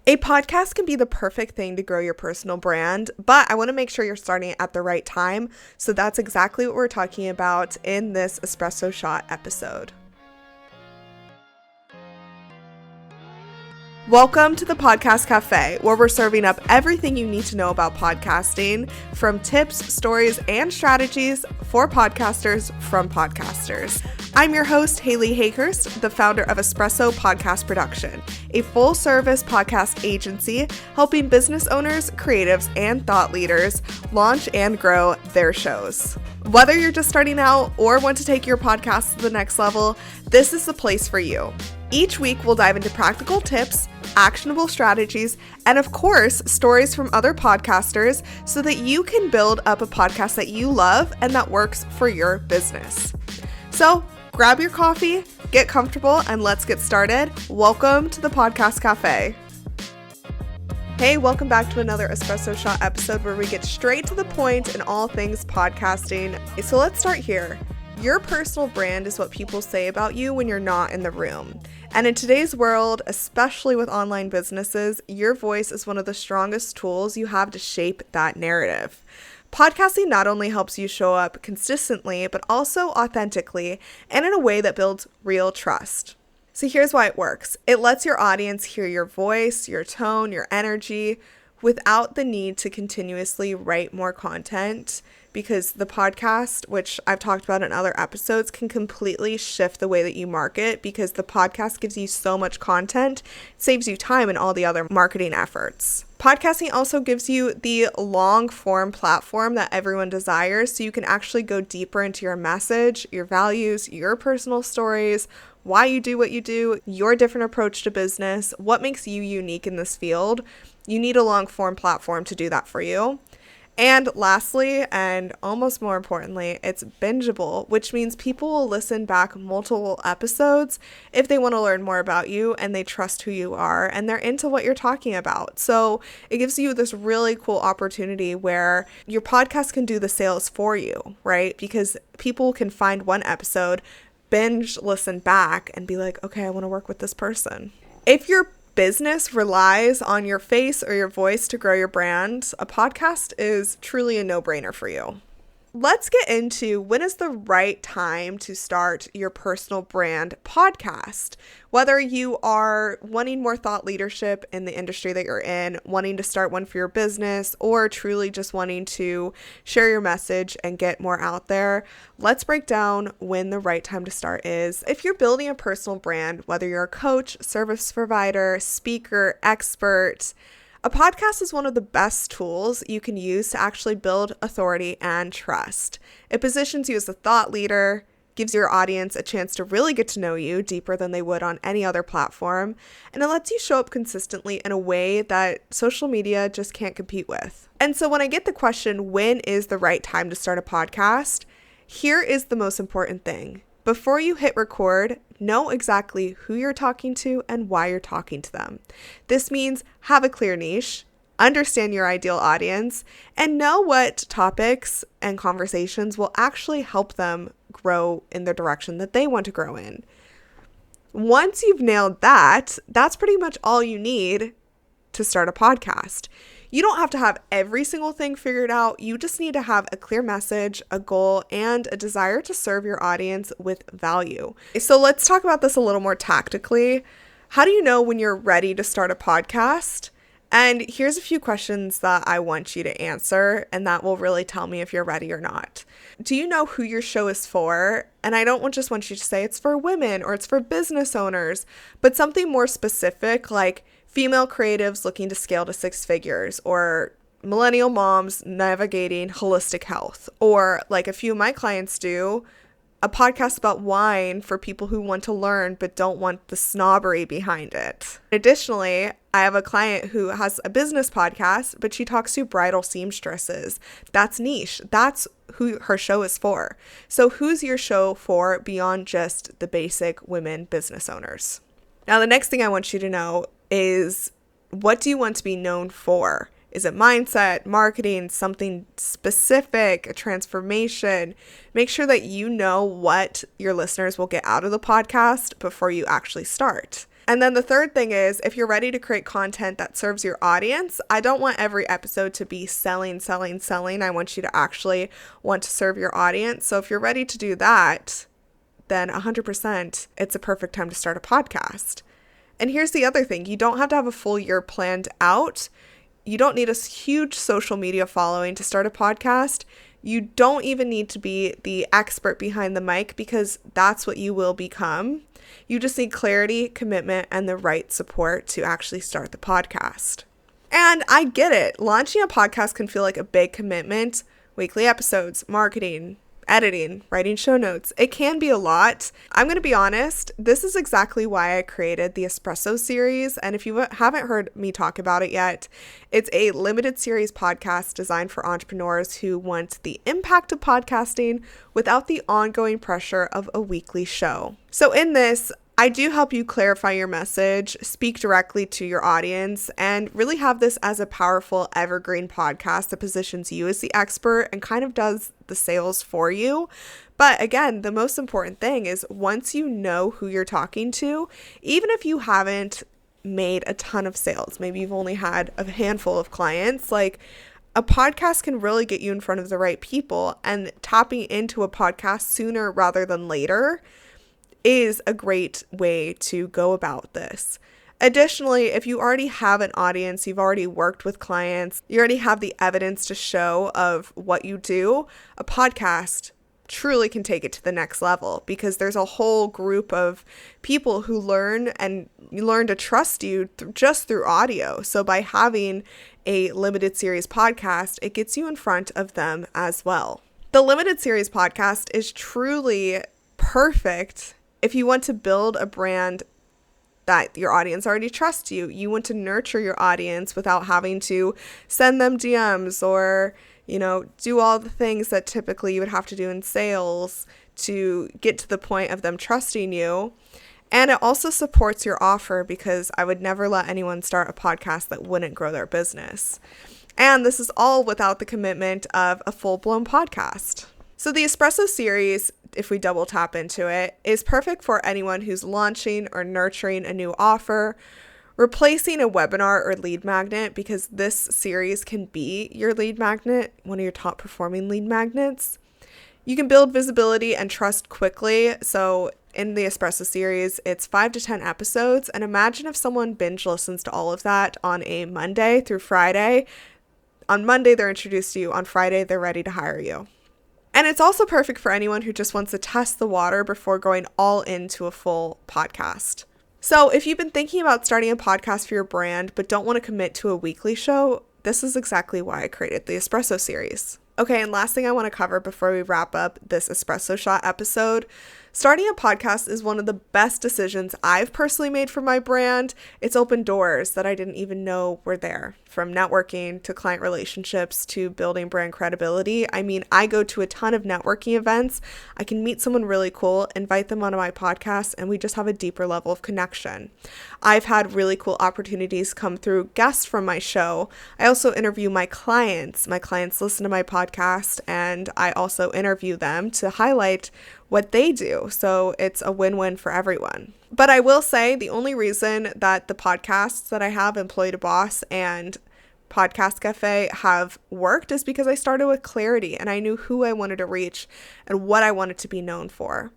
A podcast can be the perfect thing to grow your personal brand, but I want to make sure you're starting at the right time. So that's exactly what we're talking about in this espresso shot episode. Welcome to the Podcast Cafe, where we're serving up everything you need to know about podcasting, from tips, stories, and strategies for podcasters from podcasters. I'm your host, Hayleigh Hayhurst, the founder of Espresso Podcast Production, a full-service podcast agency helping business owners, creatives, and thought leaders launch and grow their shows. Whether you're just starting out or want to take your podcast to the next level, this is the place for you. Each week, we'll dive into practical tips, actionable strategies, and of course, stories from other podcasters so that you can build up a podcast that you love and that works for your business. So grab your coffee, get comfortable, and let's get started. Welcome to the Podcast Cafe. Hey, welcome back to another Espresso Shot episode where we get straight to the point in all things podcasting. So let's start here. Your personal brand is what people say about you when you're not in the room. And in today's world, especially with online businesses, your voice is one of the strongest tools you have to shape that narrative. Podcasting not only helps you show up consistently, but also authentically and in a way that builds real trust. So here's why it works. It lets your audience hear your voice, your tone, your energy, without the need to continuously write more content, because the podcast, which I've talked about in other episodes, can completely shift the way that you market because the podcast gives you so much content, it saves you time in all the other marketing efforts. Podcasting also gives you the long form platform that everyone desires, so you can actually go deeper into your message, your values, your personal stories, why you do what you do, your different approach to business, what makes you unique in this field. You need a long form platform to do that for you. And lastly, and almost more importantly, it's bingeable, which means people will listen back multiple episodes if they want to learn more about you and they trust who you are and they're into what you're talking about. So it gives you this really cool opportunity where your podcast can do the sales for you, right? Because people can find one episode, binge listen back and be like, okay, I want to work with this person. If your business relies on your face or your voice to grow your brand, a podcast is truly a no-brainer for you. Let's get into when is the right time to start your personal brand podcast. Whether you are wanting more thought leadership in the industry that you're in, wanting to start one for your business, or truly just wanting to share your message and get more out there, let's break down when the right time to start is. If you're building a personal brand, whether you're a coach, service provider, speaker, expert, a podcast is one of the best tools you can use to actually build authority and trust. It positions you as a thought leader, gives your audience a chance to really get to know you deeper than they would on any other platform, and it lets you show up consistently in a way that social media just can't compete with. And so when I get the question, when is the right time to start a podcast? Here is the most important thing. Before you hit record, know exactly who you're talking to and why you're talking to them. This means have a clear niche, understand your ideal audience, and know what topics and conversations will actually help them grow in the direction that they want to grow in. Once you've nailed that, that's pretty much all you need to start a podcast. You don't have to have every single thing figured out. You just need to have a clear message, a goal, and a desire to serve your audience with value. So let's talk about this a little more tactically. How do you know when you're ready to start a podcast? And here's a few questions that I want you to answer, and that will really tell me if you're ready or not. Do you know who your show is for? And I don't just want you to say it's for women or it's for business owners, but something more specific like female creatives looking to scale to six figures, or millennial moms navigating holistic health, or like a few of my clients do, a podcast about wine for people who want to learn but don't want the snobbery behind it. Additionally, I have a client who has a business podcast, but she talks to bridal seamstresses. That's niche. That's who her show is for. So who's your show for beyond just the basic women business owners? Now, the next thing I want you to know is, what do you want to be known for? Is it mindset, marketing, something specific, a transformation? Make sure that you know what your listeners will get out of the podcast before you actually start. And then the third thing is, if you're ready to create content that serves your audience, I don't want every episode to be selling. I want you to actually want to serve your audience. So if you're ready to do that, then 100% it's a perfect time to start a podcast. And here's the other thing. You don't have to have a full year planned out. You don't need a huge social media following to start a podcast. You don't even need to be the expert behind the mic, because that's what you will become. You just need clarity, commitment, and the right support to actually start the podcast. And I get it. Launching a podcast can feel like a big commitment. Weekly episodes, marketing, editing, writing show notes. It can be a lot. I'm going to be honest, this is exactly why I created the Espresso series. And if you haven't heard me talk about it yet, it's a limited series podcast designed for entrepreneurs who want the impact of podcasting without the ongoing pressure of a weekly show. So in this, I do help you clarify your message, speak directly to your audience, and really have this as a powerful evergreen podcast that positions you as the expert and kind of does the sales for you. But again, the most important thing is once you know who you're talking to, even if you haven't made a ton of sales, maybe you've only had a handful of clients, like a podcast can really get you in front of the right people, and tapping into a podcast sooner rather than later is a great way to go about this. Additionally, if you already have an audience, you've already worked with clients, you already have the evidence to show of what you do, a podcast truly can take it to the next level, because there's a whole group of people who learn to trust you just through audio. So by having a limited series podcast, it gets you in front of them as well. The limited series podcast is truly perfect if you want to build a brand that your audience already trusts you. You want to nurture your audience without having to send them DMs or, do all the things that typically you would have to do in sales to get to the point of them trusting you. And it also supports your offer, because I would never let anyone start a podcast that wouldn't grow their business. And this is all without the commitment of a full-blown podcast. So the Espresso series, if we double tap into it, is perfect for anyone who's launching or nurturing a new offer, replacing a webinar or lead magnet, because this series can be your lead magnet, one of your top performing lead magnets. You can build visibility and trust quickly. So in the Espresso series, it's 5 to 10 episodes. And imagine if someone binge listens to all of that on a Monday through Friday. On Monday, they're introduced to you. On Friday, they're ready to hire you. And it's also perfect for anyone who just wants to test the water before going all into a full podcast. So if you've been thinking about starting a podcast for your brand, but don't want to commit to a weekly show, this is exactly why I created the Espresso series. Okay, and last thing I want to cover before we wrap up this Espresso Shot episode, starting a podcast is one of the best decisions I've personally made for my brand. It's opened doors that I didn't even know were there, from networking to client relationships to building brand credibility. I mean, I go to a ton of networking events. I can meet someone really cool, invite them onto my podcast, and we just have a deeper level of connection. I've had really cool opportunities come through guests from my show. I also interview my clients. My clients listen to my podcast, and I also interview them to highlight what they do. So it's a win-win for everyone. But I will say the only reason that the podcasts that I have, Employee to Boss and Podcast Cafe, have worked is because I started with clarity and I knew who I wanted to reach and what I wanted to be known for.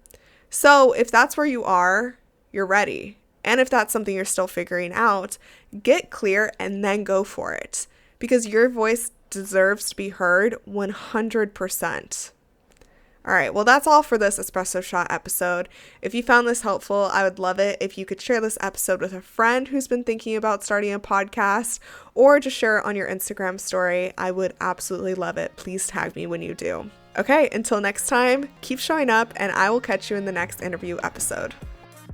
So if that's where you are, you're ready. And if that's something you're still figuring out, get clear and then go for it, because your voice deserves to be heard 100%. All right, well, that's all for this Espresso Shot episode. If you found this helpful, I would love it if you could share this episode with a friend who's been thinking about starting a podcast, or just share it on your Instagram story. I would absolutely love it. Please tag me when you do. Okay, until next time, keep showing up, and I will catch you in the next interview episode.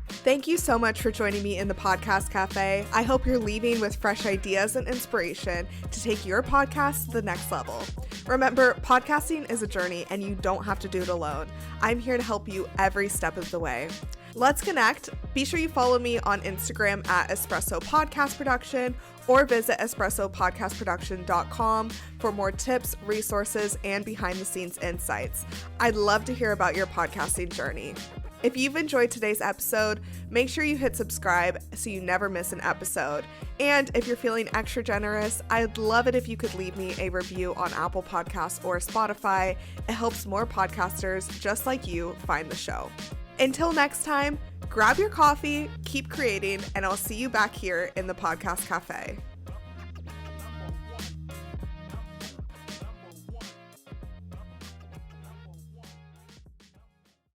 Thank you so much for joining me in the Podcast Cafe. I hope you're leaving with fresh ideas and inspiration to take your podcast to the next level. Remember, podcasting is a journey and you don't have to do it alone. I'm here to help you every step of the way. Let's connect. Be sure you follow me on Instagram at Espresso Podcast Production, or visit espressopodcastproduction.com for more tips, resources, and behind the scenes insights. I'd love to hear about your podcasting journey. If you've enjoyed today's episode, make sure you hit subscribe so you never miss an episode. And if you're feeling extra generous, I'd love it if you could leave me a review on Apple Podcasts or Spotify. It helps more podcasters just like you find the show. Until next time, grab your coffee, keep creating, and I'll see you back here in the Podcast Cafe.